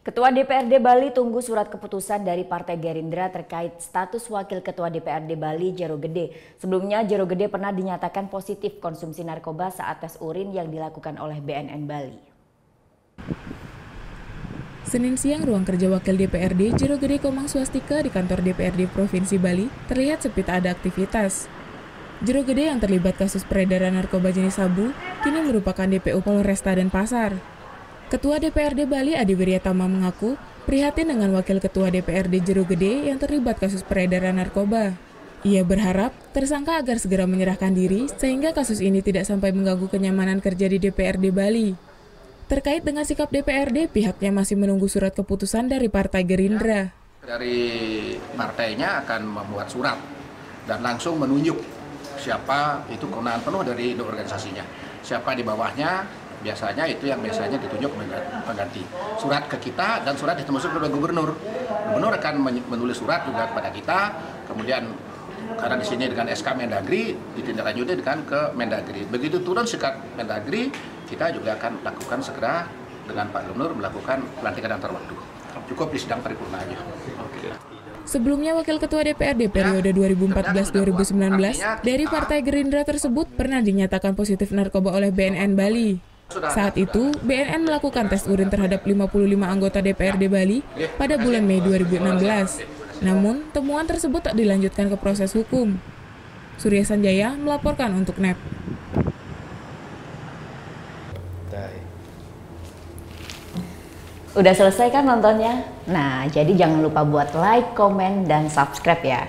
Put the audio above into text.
Ketua DPRD Bali tunggu surat keputusan dari Partai Gerindra terkait status Wakil Ketua DPRD Bali Jero Gede. Sebelumnya Jero Gede pernah dinyatakan positif konsumsi narkoba saat tes urin yang dilakukan oleh BNN Bali. Senin siang, ruang kerja Wakil DPRD Jero Gede Komang Swastika di kantor DPRD Provinsi Bali terlihat sepi tak ada aktivitas. Jero Gede yang terlibat kasus peredaran narkoba jenis sabu kini merupakan DPO Polresta Denpasar. Ketua DPRD Bali Adi Wiryatama mengaku prihatin dengan Wakil Ketua DPRD Jero Gede yang terlibat kasus peredaran narkoba. Ia berharap tersangka agar segera menyerahkan diri sehingga kasus ini tidak sampai mengganggu kenyamanan kerja di DPRD Bali. Terkait dengan sikap DPRD, pihaknya masih menunggu surat keputusan dari Partai Gerindra. Dari partainya akan membuat surat dan langsung menunjuk siapa itu kewenangan penuh dari organisasinya. Siapa di bawahnya, biasanya itu yang biasanya ditunjuk mengganti. Surat ke kita dan surat ditemuskan kepada gubernur. Gubernur akan menulis surat juga kepada kita, kemudian karena di sini dengan SK Mendagri ditindaklanjuti dengan ke Mendagri. Begitu turun sikap Mendagri, kita juga akan lakukan segera dengan Pak Gubernur melakukan pelantikan antar waktu. Cukup di sidang paripurna aja. Sebelumnya Wakil Ketua DPRD periode 2014-2019 dari Partai Gerindra tersebut pernah dinyatakan positif narkoba oleh BNN Bali. Saat itu, BNN melakukan tes urin terhadap 55 anggota DPRD Bali pada bulan Mei 2016. Namun, temuan tersebut tak dilanjutkan ke proses hukum. Surya Sanjaya melaporkan untuk NET. Udah selesai kan nontonnya? Nah, jadi jangan lupa buat like, komen, dan subscribe ya.